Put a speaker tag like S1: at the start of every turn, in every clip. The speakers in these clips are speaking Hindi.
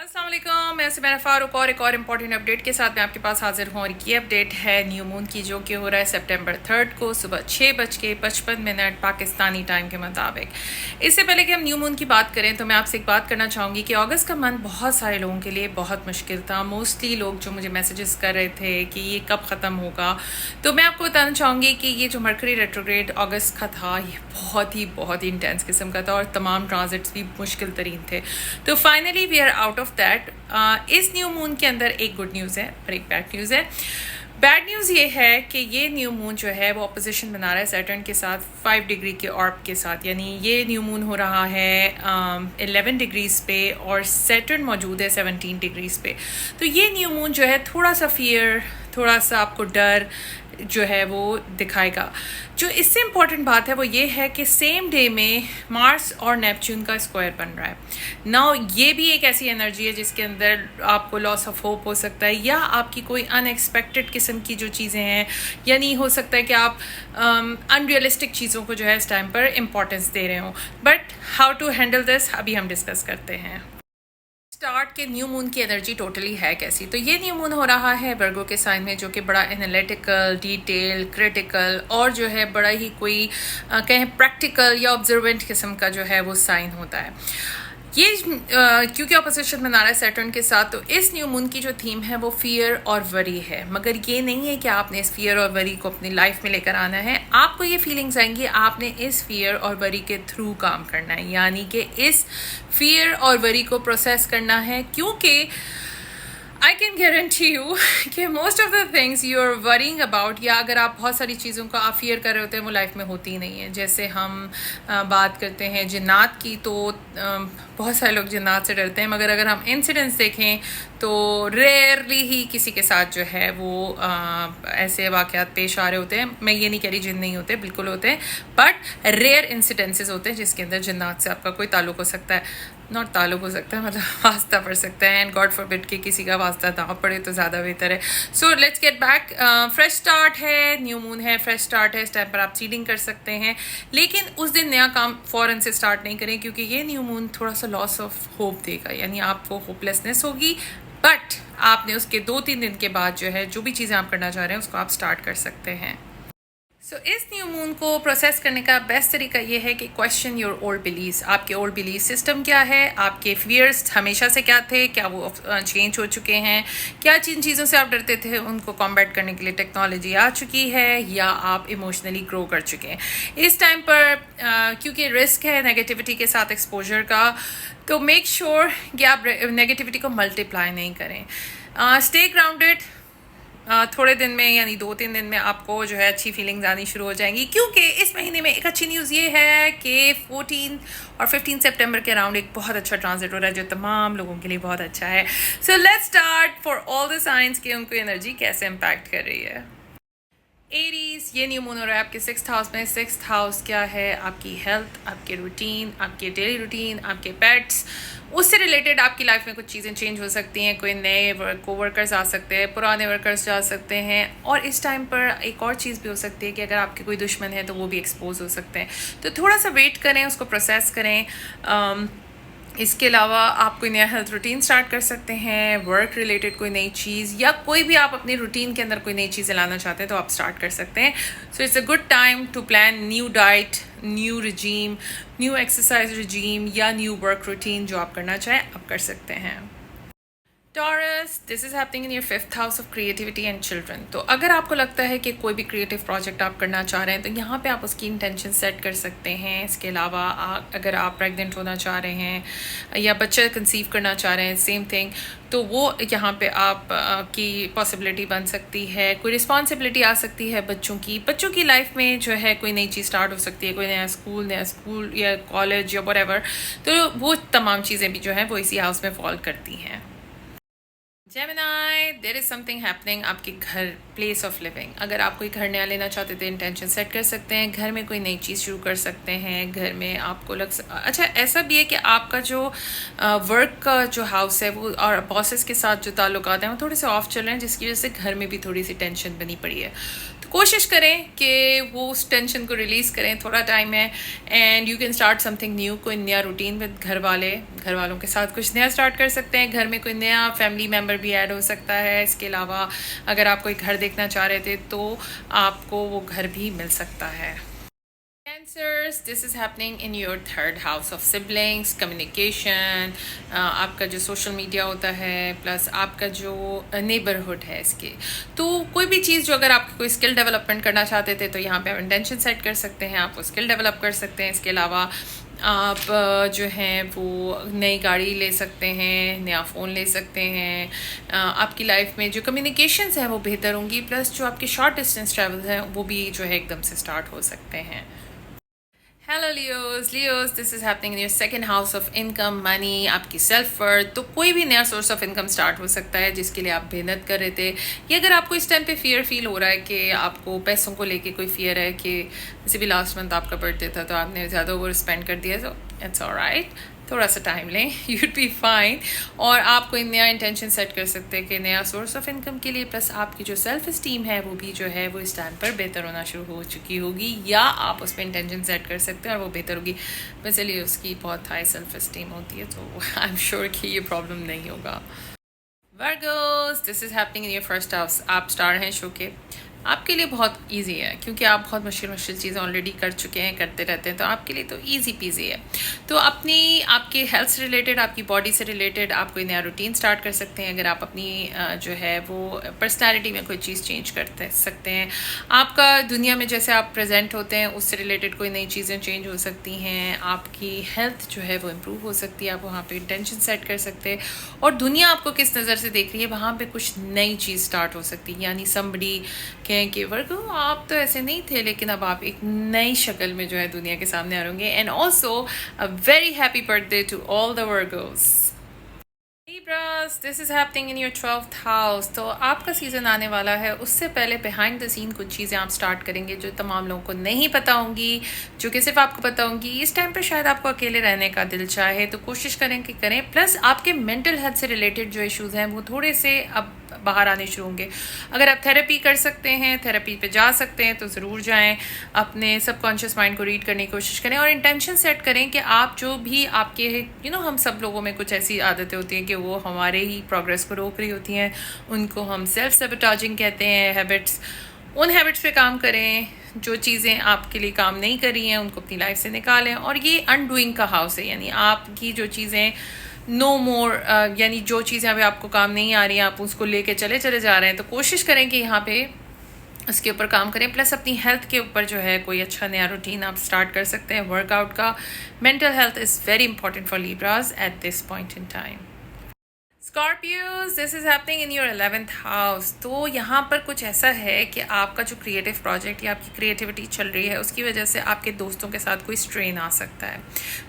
S1: अस्सलाम वालेकुम, मैं सुमैरा फारूक और एक और इम्पॉर्टेंट अपडेट के साथ मैं आपके पास हाजिर हूँ। और ये अपडेट है न्यू मून की, जो कि हो रहा है सितंबर 3 को सुबह 6:55 पाकिस्तानी टाइम के मुताबिक। इससे पहले कि हम न्यू मून की बात करें तो मैं आपसे एक बात करना चाहूँगी कि अगस्त का मंथ बहुत सारे लोगों के लिए बहुत मुश्किल था। मोस्टली लोग जो मुझे मैसेजेस कर रहे थे कि ये कब ख़त्म होगा, तो मैं आपको बताना चाहूँगी कि ये जो मरकरी रेट्रोग्रेड अगस्त का था, ये बहुत ही इंटेंस किस्म का था और तमाम ट्रांजिट्स भी मुश्किल तरीन थे। तो finally we are out of that. इस न्यू मून के अंदर एक गुड न्यूज़ है और एक बैड न्यूज़ है। बैड न्यूज़ ये है कि ये न्यू मून जो है वो अपोजिशन बना रहा है सैटर्न के साथ 5 डिग्री के ऑर्ब के साथ, यानी ये न्यू मून हो रहा है 11 डिग्रीज़ पे और सैटर्न मौजूद है 17 डिग्रीज़ पे। तो ये न्यू मून जो है थोड़ा सा फियर, थोड़ा सा आपको डर जो है वो दिखाएगा। जो इससे इम्पॉर्टेंट बात है वो ये है कि सेम डे में मार्स और नेपच्यून का स्क्वायर बन रहा है। नाउ ये भी एक ऐसी एनर्जी है जिसके अंदर आपको लॉस ऑफ होप हो सकता है, या आपकी कोई अनएक्सपेक्टेड किस्म की जो चीज़ें हैं, यानी हो सकता है कि आप अनरियलिस्टिक चीज़ों को जो है इस टाइम पर इम्पोर्टेंस दे रहे हो। But how to handle this अभी हम डिस्कस करते हैं। स्टार्ट के न्यू मून की एनर्जी टोटली है कैसी। तो ये न्यू मून हो रहा है वर्गो के साइन में, जो कि बड़ा एनालिटिकल, डिटेल, क्रिटिकल और जो है बड़ा ही कोई कहें प्रैक्टिकल या ऑब्जर्वेंट किस्म का जो है वो साइन होता है। ये क्योंकि अपोजिशन बना रहा है सैटर्न के साथ, तो इस न्यू मून की जो थीम है वो फियर और वरी है। मगर ये नहीं है कि आपने इस फियर और वरी को अपनी लाइफ में लेकर आना है। आपको ये फीलिंग्स आएंगी, आपने इस फियर और वरी के थ्रू काम करना है, यानी कि इस फियर और वरी को प्रोसेस करना है। क्योंकि आई कैन गारंटी यू कि most of the things you are worrying about, या अगर आप बहुत सारी चीज़ों का आप फियर कर रहे होते हैं, वो लाइफ में होती ही नहीं है। जैसे हम बात करते हैं जिन्नात की, तो बहुत सारे लोग जिन्नात से डरते हैं, मगर अगर हम इंसिडेंट्स देखें तो रेयरली ही किसी के साथ जो है वो ऐसे वाक़यात पेश आ रहे होते हैं। मैं ये नहीं कह रही जिन नहीं होते, बिल्कुल होते हैं, बट रेयर इंसिडेंसेस होते हैं जिसके अंदर जिन्नात से आपका कोई ताल्लुक़ हो सकता है। नॉट ताल्लुक़ हो सकता है, मतलब वास्ता पड़ सकता है, एंड गॉड फॉरबिड कि किसी का वास्ता ना पड़े तो ज़्यादा बेहतर है। So let's get back. Fresh start है, न्यू मून है, फ्रेश स्टार्ट है। इस टाइम पर आप सीडिंग कर सकते हैं, लेकिन उस दिन नया काम फ़ौरन से स्टार्ट नहीं करें, क्योंकि ये न्यू मून थोड़ा सा लॉस ऑफ होप देगा, यानी आपको होपलेसनेस होगी। बट आपने उसके 2-3 दिन के बाद जो है जो भी चीज़ें आप करना चाह रहे हैं उसको आप स्टार्ट कर सकते हैं। सो इस न्यू मून को प्रोसेस करने का बेस्ट तरीका ये है कि क्वेश्चन योर ओल्ड बिलीव्स। आपके ओल्ड बिलीव सिस्टम क्या है, आपके फियर्स हमेशा से क्या थे, क्या वो चेंज हो चुके हैं, क्या जिन चीज़ों से आप डरते थे उनको कॉम्बैट करने के लिए टेक्नोलॉजी आ चुकी है, या आप इमोशनली ग्रो कर चुके हैं। इस टाइम पर क्योंकि रिस्क है नेगेटिविटी के साथ एक्सपोजर का, तो मेक श्योर कि आप नेगेटिविटी को मल्टीप्लाई नहीं करें। Stay grounded. थोड़े दिन में यानी 2-3 दिन में आपको जो है अच्छी फीलिंग्स आनी शुरू हो जाएंगी, क्योंकि इस महीने में एक अच्छी न्यूज़ ये है कि 14 और 15 सितंबर के अराउंड एक बहुत अच्छा ट्रांजिट हो रहा है, जो तमाम लोगों के लिए बहुत अच्छा है। So let's start for all the science कि उनको एनर्जी कैसे इम्पैक्ट कर रही है। एरीज, ये न्यू मून हो रहा है आपके 6th हाउस में। 6th हाउस क्या है? आपकी हेल्थ, आपके रूटीन, आपके डेली रूटीन, आपके पेट्स, उससे रिलेटेड आपकी लाइफ में कुछ चीज़ें चेंज हो सकती हैं। कोई नए कोवर्कर्स आ सकते हैं, पुराने वर्कर्स जा सकते हैं, और इस टाइम पर एक और चीज़ भी हो सकती है कि अगर आपके कोई दुश्मन है तो वो भी एक्सपोज हो सकते हैं। तो थोड़ा सा वेट करें, उसको प्रोसेस करें। इसके अलावा आप कोई नया हेल्थ रूटीन स्टार्ट कर सकते हैं, वर्क रिलेटेड कोई नई चीज़, या कोई भी आप अपनी रूटीन के अंदर कोई नई चीज़ें लाना चाहते हैं तो आप स्टार्ट कर सकते हैं। So it's a good time to plan new diet, new regime, new exercise regime, या न्यू वर्क रूटीन जो आप करना चाहें आप कर सकते हैं। Taurus, this is happening in your 5th house of creativity and children. तो अगर आपको लगता है कि कोई भी क्रिएटिव प्रोजेक्ट आप करना चाह रहे हैं तो यहाँ पे आप उसकी इंटेंशन सेट कर सकते हैं। इसके अलावा अगर आप प्रेग्नेंट होना चाह रहे हैं या बच्चा कंसीव करना चाह रहे हैं, सेम थिंग, तो वो यहाँ पे आप की पॉसिबिलिटी बन सकती है। कोई रिस्पॉन्सिबिलिटी आ सकती है बच्चों की लाइफ में जो है कोई नई चीज़ स्टार्ट हो सकती है, कोई नया स्कूल या कॉलेज या व्हाटएवर। तो वो तमाम चीज़ें भी जो हैं वो इसी हाउस में फॉल करती हैं। Gemini, there is something happening आपके घर, प्लेस ऑफ लिविंग। अगर आप कोई घर नया लेना चाहते थे, इंटेंशन सेट कर सकते हैं, घर में कोई नई चीज़ शुरू कर सकते हैं। घर में आपको अच्छा ऐसा भी है कि आपका जो वर्क का जो हाउस है वो और बॉसेस के साथ जो ताल्लुकात हैं वो थोड़े से ऑफ चल रहे हैं, जिसकी वजह से घर में भी थोड़ी सी टेंशन बनी पड़ी है। तो कोशिश करें कि वो उस टेंशन को रिलीज़ करें, थोड़ा टाइम है and you can start something new, कोई नया रूटीन विद घर वालों के साथ कुछ नया स्टार्ट कर सकते हैं। घर में कोई नया फैमिली मेम्बर भी ऐड हो सकता है। इसके अलावा अगर आप कोई घर देखना चाह रहे थे तो आपको वो घर भी मिल सकता है। Cancers, this is happening in your third house of siblings, communication, आपका जो सोशल मीडिया होता है प्लस आपका जो नेबरहुड है इसके, तो कोई भी चीज़ जो अगर आप कोई स्किल डेवलपमेंट करना चाहते थे तो यहाँ पे आप इंटेंशन सेट कर सकते हैं, आप वो स्किल डेवलप कर सकते हैं। इसके अलावा आप जो हैं वो नई गाड़ी ले सकते हैं, नया फ़ोन ले सकते हैं। आपकी लाइफ में जो कम्युनिकेशंस हैं वो बेहतर होंगी, प्लस जो आपके शॉर्ट डिस्टेंस ट्रैवल हैं वो भी जो है एकदम से स्टार्ट हो सकते हैं। Hello Leos, this is happening in your second house of income, money, आपकी सेल्फ वर्थ। तो कोई भी नया सोर्स ऑफ इनकम स्टार्ट हो सकता है जिसके लिए आप मेहनत कर रहे थे, या अगर आपको इस टाइम पे फियर फील हो रहा है कि आपको पैसों को लेके कोई फियर है कि जैसे भी लास्ट मंथ आपका बर्थडे था तो आपने ज़्यादा ओवर स्पेंड कर दिया, तो इट्स ऑलराइट, थोड़ा सा टाइम लें, यूड बी फाइन। और आप कोई नया इंटेंशन सेट कर सकते हैं कि नया सोर्स ऑफ इनकम के लिए, प्लस आपकी जो सेल्फ इस्टीम है वो भी जो है वो इस टाइम पर बेहतर होना शुरू हो चुकी होगी, या आप उस पर इंटेंशन सेट कर सकते हैं और वो बेहतर होगी। बस चलिए, उसकी बहुत हाई सेल्फ इस्टीम होती है तो आई एम श्योर कि ये प्रॉब्लम नहीं होगा। Virgo's, this is happening in your first house. आप स्टार हैं शो के, आपके लिए बहुत इजी है क्योंकि आप बहुत मुश्किल चीज़ें ऑलरेडी कर चुके हैं, करते रहते हैं, तो आपके लिए तो इजी पीजी है। तो आपके हेल्थ से रिलेटेड, आपकी बॉडी से रिलेटेड आप कोई नया रूटीन स्टार्ट कर सकते हैं। अगर आप अपनी जो है वो पर्सनालिटी में कोई चीज़ चेंज कर सकते हैं। आपका दुनिया में जैसे आप प्रेजेंट होते हैं उससे रिलेटेड कोई नई चीज़ें चेंज हो सकती हैं। आपकी हेल्थ जो है वो इम्प्रूव हो सकती है, आप वहाँ पर इंटेंशन सेट कर सकते हैं। और दुनिया आपको किस नज़र से देख रही है वहाँ पर कुछ नई चीज़ स्टार्ट हो सकती है। यानी समबडी कि वर्गो आप तो ऐसे नहीं थे, लेकिन अब आप एक नई शक्ल में जो है दुनिया के सामने आ रहे होंगे। And also a very happy birthday to all the Virgos. Libras, this is happening in your 12th house। तो आपका सीज़न आने वाला है, उससे पहले बिहाइंड द सीन कुछ चीज़ें आप स्टार्ट करेंगे जो तमाम लोगों को नहीं पता होंगी, जो कि सिर्फ आपको पता होंगी। इस टाइम पर शायद आपको अकेले रहने का दिल चाहे तो कोशिश करें कि करें। प्लस आपके मेंटल हेल्थ से रिलेटेड जो इश्यूज़ हैं वो थोड़े से अब बाहर आने शुरू होंगे। अगर आप थेरेपी कर सकते हैं, थेरेपी पे जा सकते हैं तो ज़रूर जाएं। अपने सबकॉन्शियस माइंड को रीड करने की कोशिश करें और इंटेंशन सेट करें कि आप जो भी आपके हम सब लोगों में कुछ ऐसी आदतें होती हैं कि वो हमारे ही प्रोग्रेस को रोक रही होती हैं, उनको हम सेल्फ सबोटाजिंग कहते हैं, हैबिट्स। उन हैबिट्स पे काम करें। जो चीज़ें आपके लिए काम नहीं कर रही हैं उनको अपनी लाइफ से निकालें। और ये अनडूइंग का हाउस है, यानी आपकी जो चीज़ें नो मोर यानी जो चीज़ें अभी आपको काम नहीं आ रही हैं आप उसको लेके चले जा रहे हैं, तो कोशिश करें कि यहाँ पे उसके ऊपर काम करें। प्लस अपनी हेल्थ के ऊपर जो है कोई अच्छा नया रूटीन आप स्टार्ट कर सकते हैं वर्कआउट का। Mental health is very important for Libras at this point in time. Scorpios, this is happening in your 11th house. तो यहाँ पर कुछ ऐसा है कि आपका जो क्रिएटिव प्रोजेक्ट या आपकी क्रिएटिविटी चल रही है उसकी वजह से आपके दोस्तों के साथ कोई स्ट्रेन आ सकता है।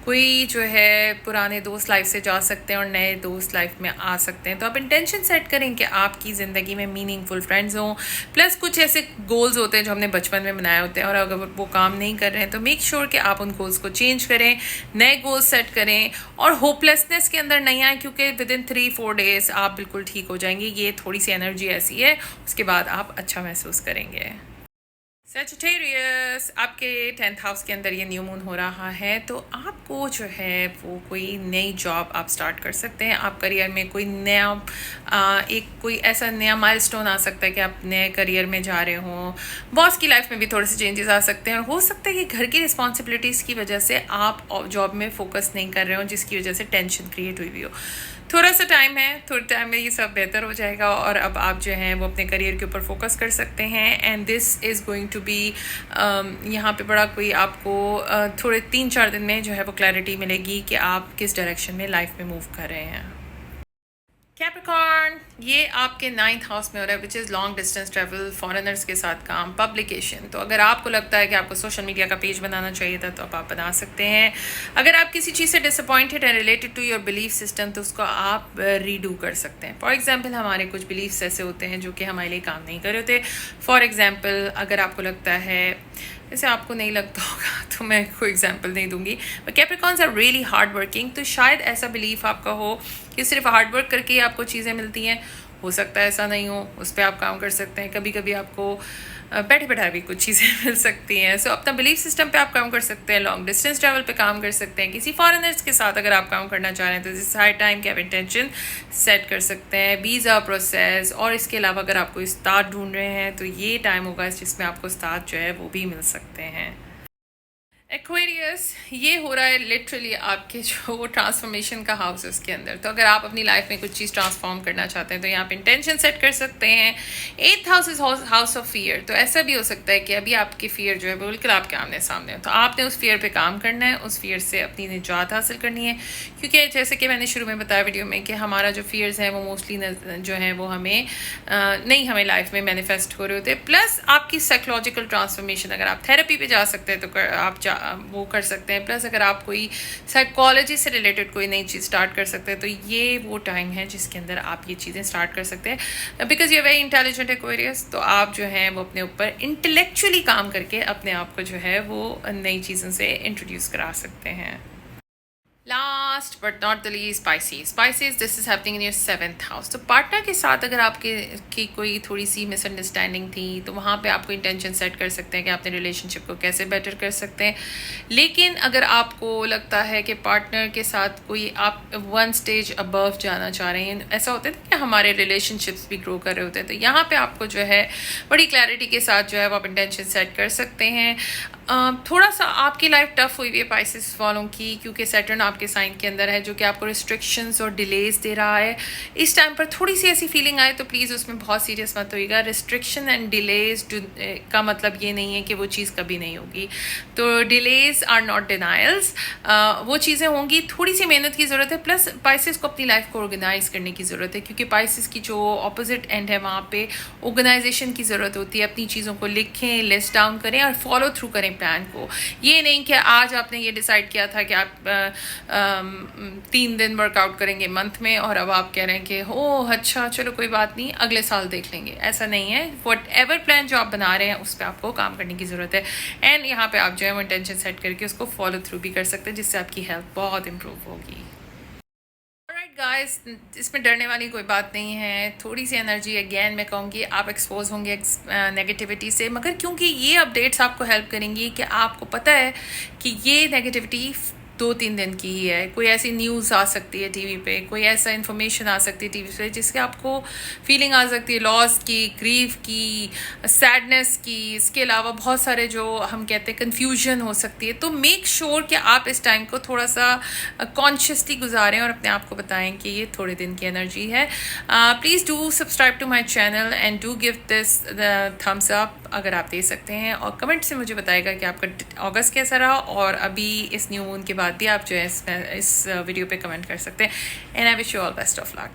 S1: कोई जो है पुराने दोस्त लाइफ से जा सकते हैं और नए दोस्त लाइफ में आ सकते हैं। तो आप इंटेंशन सेट करें कि आपकी ज़िंदगी में मीनिंगफुल फ्रेंड्स हों। प्लस कुछ ऐसे गोल्स होते हैं जो हमने बचपन में बनाए होते हैं और अगर वो काम नहीं कर रहे हैं तो मेक श्योर कि आप उन गोल्स को चेंज करें, नए गोल्स सेट करें और होपलेसनेस के अंदर नहीं आए, क्योंकि विद इन 3-4 डेज आप बिल्कुल ठीक हो जाएंगे। ये थोड़ी सी एनर्जी ऐसी है, उसके बाद आप अच्छा महसूस करेंगे। सजिटेरियस, आपके 10th हाउस के अंदर ये न्यू मून हो रहा है, तो आपको जो है वो कोई नई जॉब आप स्टार्ट कर सकते हैं। आप करियर में कोई नया कोई ऐसा नया माइलस्टोन आ सकता है कि आप नए करियर में जा रहे हों। बॉस की लाइफ में भी थोड़े से चेंजेस आ सकते हैं और हो सकता है कि घर की रिस्पॉन्सिबिलिटीज़ की वजह से आप जॉब में फोकस नहीं कर रहे हो, जिसकी वजह से टेंशन क्रिएट हुई हो। थोड़ा सा टाइम है, थोड़े टाइम में ये सब बेहतर हो जाएगा और अब आप जो हैं वो अपने करियर के ऊपर फोकस कर सकते हैं। And this is going to be यहाँ पे बड़ा कोई आपको थोड़े 3-4 दिन में जो है वो क्लैरिटी मिलेगी कि आप किस डायरेक्शन में लाइफ में मूव कर रहे हैं। कैप्रिकॉर्न, ये आपके 9th हाउस में हो रहा है, which is long distance travel, foreigners के साथ काम, पब्लिकेशन। तो अगर आपको लगता है कि आपको सोशल मीडिया का पेज बनाना चाहिए था तो अब आप बना सकते हैं। अगर आप किसी चीज़ से डिसअपॉइंटेड है related to your belief system तो उसको आप रीडू कर सकते हैं। फॉर एग्जाम्पल, हमारे कुछ बिलीफ्स ऐसे होते हैं जो कि हमारे लिए काम नहीं कर रहे होते। फॉर एग्जाम्पल, अगर आपको लगता है, जैसे आपको नहीं लगता होगा तो मैं कोई एग्जांपल नहीं दूंगी, but Capricorns are really hard working. तो शायद ऐसा बिलीफ आपका हो कि सिर्फ हार्ड वर्क करके आपको चीज़ें मिलती हैं। हो सकता है ऐसा नहीं हो, उस पर आप काम कर सकते हैं। कभी कभी आपको बैठे बैठा भी कुछ चीज़ें मिल सकती हैं। सो अपना बिलीफ सिस्टम पे आप काम कर सकते हैं, लॉन्ग डिस्टेंस ट्रैवल पे काम कर सकते हैं, किसी फॉरेनर्स के साथ अगर आप काम करना चाह रहे हैं तो दिस हाई टाइम के आप इंटेंशन सेट कर सकते हैं, वीज़ा प्रोसेस। और इसके अलावा अगर आप कोई उस्ताद ढूंढ रहे हैं तो ये टाइम होगा जिसमें आपको उस्ताद जो है वो भी मिल सकते हैं। एक्वेरियस, ये हो रहा है लिटरली आपके जो ट्रांसफॉर्मेशन का हाउस है उसके अंदर। तो अगर आप अपनी लाइफ में कुछ चीज़ ट्रांसफॉर्म करना चाहते हैं तो यहाँ पे इंटेंशन सेट कर सकते हैं। 8th house is house of fear. तो ऐसा भी हो सकता है कि अभी आपकी फियर जो है बिल्कुल आपके आमने सामने हो, तो आपने उस फियर पे काम करना है, उस फियर से अपनी निजात हासिल करनी है। क्योंकि जैसे कि मैंने शुरू में बताया वीडियो में कि हमारा जो फियर्स हैं वो मोस्टली जो है वो हमें नहीं हमें लाइफ में मैनिफेस्ट हो रहे होते। प्लस आपकी साइकोलॉजिकल ट्रांसफॉर्मेशन, अगर आप थेरेपी पे जा सकते हैं तो आप वो कर सकते हैं। प्लस अगर आप कोई साइकोलॉजी से रिलेटेड कोई नई चीज़ स्टार्ट कर सकते हैं तो ये वो टाइम है जिसके अंदर आप ये चीज़ें स्टार्ट कर सकते हैं। बिकॉज ये वेरी इंटेलिजेंट एक्वेरियस, तो आप जो है वो अपने ऊपर इंटेलेक्चुअली काम करके अपने आप को जो है वो नई चीज़ों से इंट्रोड्यूस करा सकते हैं। Last but not the least, species this is happening in your 7th house. तो पार्टनर के साथ अगर आपके की कोई थोड़ी सी मिसअंडरस्टैंडिंग थी तो वहाँ पे आपको इंटेंशन सेट कर सकते हैं कि अपने रिलेशनशिप को कैसे बेटर कर सकते हैं। लेकिन अगर आपको लगता है कि पार्टनर के साथ कोई आप 1 स्टेज अबव जाना चाह रहे हैं, ऐसा होता है कि हमारे रिलेशनशिप्स भी ग्रो कर रहे होते हैं, तो यहाँ पे आपको जो है बड़ी क्लैरिटी के साथ जो है वो आप इंटेंशन सेट कर सकते हैं। थोड़ा सा आपकी लाइफ टफ हुई है स्पाइसेस वालों की, क्योंकि सैटर्न आपके साइन के अंदर है जो कि आपको रिस्ट्रिक्शंस और डिलेज दे रहा है। इस टाइम पर थोड़ी सी ऐसी फीलिंग आए तो प्लीज़ उसमें बहुत सीरियस मत होइएगा। रिस्ट्रिक्शन एंड डिलेज का मतलब ये नहीं है कि वो चीज़ कभी नहीं होगी। तो डिलेज आर नॉट डिनायल्स, वो चीज़ें होंगी, थोड़ी सी मेहनत की ज़रूरत है। प्लस पाइसेस को अपनी लाइफ को ऑर्गेनाइज करने की ज़रूरत है, क्योंकि पाइसेस की जो ऑपोजिट एंड है वहाँ पे ऑर्गेनाइजेशन की ज़रूरत होती है। अपनी चीज़ों को लिखें, लिस्ट डाउन करें और फॉलो थ्रू करें प्लान को। ये नहीं कि आज आपने ये डिसाइड किया था कि आप 3 दिन वर्कआउट करेंगे मंथ में और अब आप कह रहे हैं कि ओह अच्छा चलो कोई बात नहीं अगले साल देख लेंगे। ऐसा नहीं है। वट एवर प्लान जो आप बना रहे हैं उस पर आपको काम करने की ज़रूरत है। एंड यहाँ पे आप जो है वो इंटेंशन सेट करके उसको फॉलो थ्रू भी कर सकते हैं, जिससे आपकी हेल्थ बहुत इंप्रूव होगी। गाइस, इसमें डरने वाली कोई बात नहीं है। थोड़ी सी एनर्जी अगेन मैं कहूँगी आप एक्सपोज होंगे नेगेटिविटी से, मगर क्योंकि ये अपडेट्स आपको हेल्प करेंगी कि आपको पता है कि ये नेगेटिविटी 2-3 दिन की ही है। कोई ऐसी न्यूज़ आ सकती है टीवी पे, कोई ऐसा इन्फॉर्मेशन आ सकती है टीवी पे जिससे आपको फीलिंग आ सकती है लॉस की, ग्रीफ की, सैडनेस की। इसके अलावा बहुत सारे जो हम कहते हैं कन्फ्यूजन हो सकती है। तो मेक श्योर कि आप इस टाइम को थोड़ा सा कॉन्शियसली गुजारें और अपने आप को बताएं कि ये थोड़े दिन की एनर्जी है। Please do subscribe to my channel and do give this thumbs up अगर आप दे सकते हैं, और कमेंट से मुझे बताएगा कि आपका अगस्त कैसा रहा। और अभी इस न्यू मून के बाद भी आप जो है इस वीडियो पे कमेंट कर सकते हैं। And I wish you all best of luck.